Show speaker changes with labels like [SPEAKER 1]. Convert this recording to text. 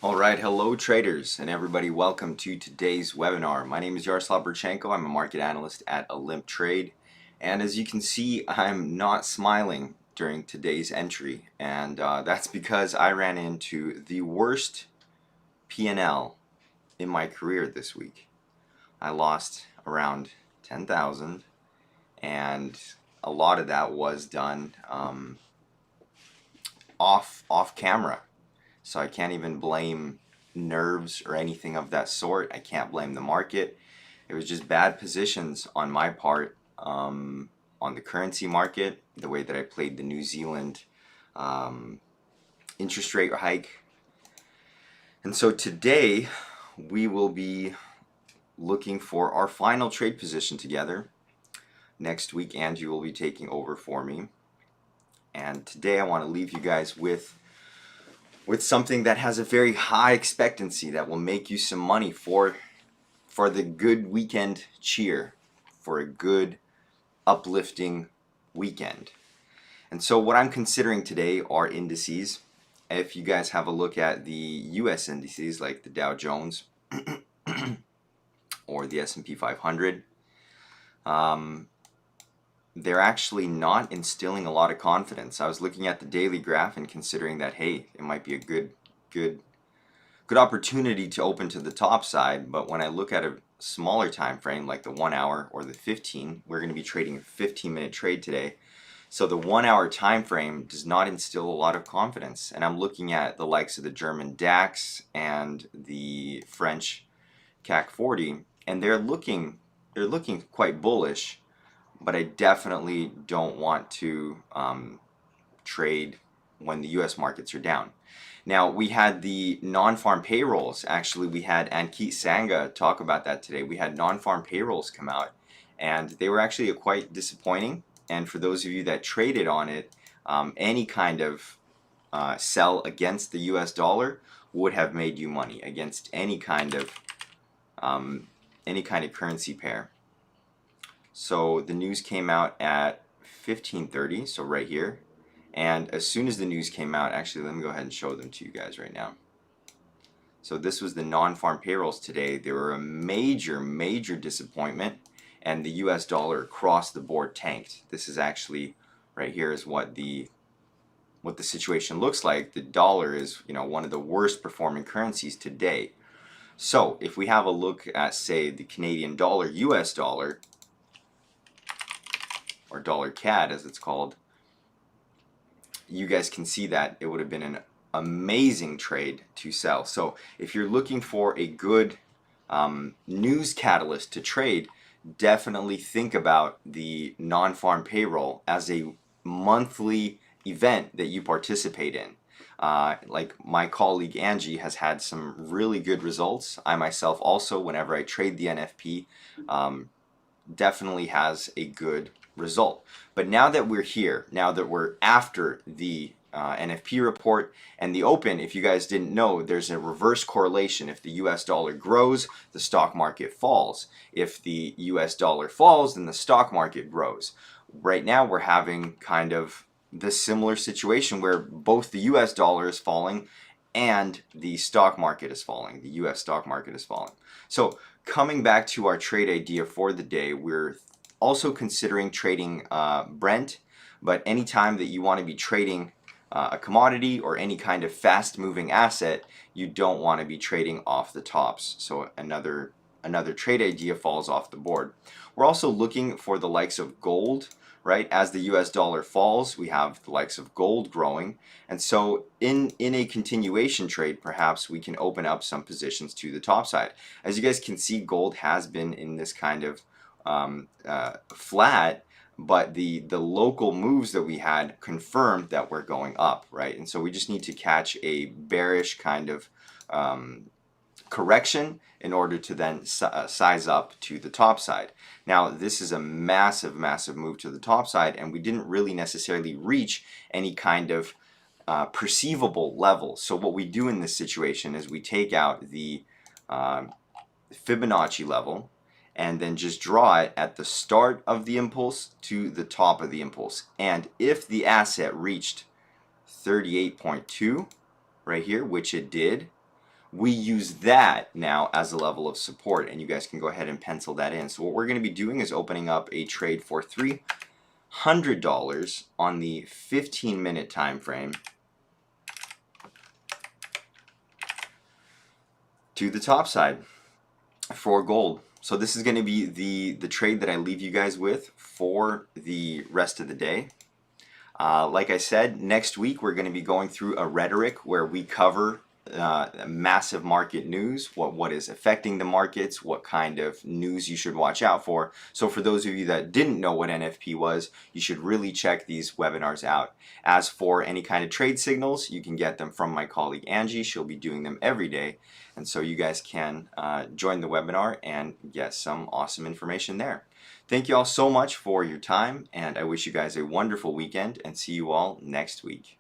[SPEAKER 1] Alright, hello traders and everybody, welcome to today's webinar. My name is Yaroslav Burchenko. I'm a market analyst at Olymp Trade, and as you can see, I'm not smiling during today's entry, and that's because I ran into the worst P&L in my career this week. I lost around 10,000, and a lot of that was done off camera. So I can't even blame nerves or anything of that sort. I can't blame the market. It was just bad positions on my part on the currency market, the way that I played the New Zealand interest rate hike. And so today we will be looking for our final trade position together. Next week Angie will be taking over for me. And today I want to leave you guys with something that has a very high expectancy that will make you some money for the good weekend cheer, for a good uplifting weekend. And so what I'm considering today are indices. If you guys have a look at the US indices like the Dow Jones or the S&P 500, they're actually not instilling a lot of confidence. I was looking at the daily graph and considering that, hey, it might be a good opportunity to open to the top side, but when I look at a smaller time frame like the 1 hour or the 15, we're going to be trading a 15-minute trade today. So the 1 hour time frame does not instill a lot of confidence, and I'm looking at the likes of the German DAX and the French CAC 40, and they're looking quite bullish. But I definitely don't want to trade when the US markets are down. Now, we had the non-farm payrolls. Actually, we had Ankit Sangha talk about that today. We had non-farm payrolls come out, and they were actually quite disappointing. And for those of you that traded on it, any kind of sell against the US dollar would have made you money against any kind of currency pair. So the news came out at 15:30, so right here. And as soon as the news came out, actually, let me go ahead and show them to you guys right now. So this was the non-farm payrolls today. They were a major disappointment, and the US dollar across the board tanked. This is actually right here is what the situation looks like. The dollar is, one of the worst performing currencies today. So if we have a look at, say, the Canadian dollar, US dollar, or dollar CAD as it's called, you guys can see that it would have been an amazing trade to sell. So if you're looking for a good news catalyst to trade, definitely think about the non-farm payroll as a monthly event that you participate in. Like my colleague Angie has had some really good results. I myself also, whenever I trade the NFP, definitely has a good result. But now that we're here, now that we're after the NFP report and the open, if you guys didn't know, there's a reverse correlation. If the US dollar grows, the stock market falls. If the US dollar falls, then the stock market grows. Right now we're having kind of the similar situation where both the US dollar is falling and the stock market is falling. The US stock market is falling. So coming back to our trade idea for the day, we're also considering trading Brent, but anytime that you want to be trading a commodity or any kind of fast moving asset, you don't want to be trading off the tops. So another trade idea falls off the board. We're also looking for the likes of gold, right? As the US dollar falls, we have the likes of gold growing. And so in a continuation trade, perhaps we can open up some positions to the top side. As you guys can see, gold has been in this kind of flat, but the local moves that we had confirmed that we're going up, right? And so we just need to catch a bearish kind of correction in order to then size up to the top side. Now this is a massive move to the top side, and we didn't really necessarily reach any kind of perceivable level. So what we do in this situation is we take out the Fibonacci level and then just draw it at the start of the impulse to the top of the impulse. And if the asset reached 38.2 right here, which it did, we use that now as a level of support, and you guys can go ahead and pencil that in. So what we're going to be doing is opening up a trade for $300 on the 15-minute time frame to the top side for gold. So this is going to be the trade that I leave you guys with for the rest of the day. Like I said, next week we're going to be going through a rhetoric where we cover massive market news, what is affecting the markets, what kind of news you should watch out for. So for those of you that didn't know what NFP was, you should really check these webinars out. As for any kind of trade signals, you can get them from my colleague Angie. She'll be doing them every day. And so you guys can join the webinar and get some awesome information there. Thank you all so much for your time, and I wish you guys a wonderful weekend, and see you all next week.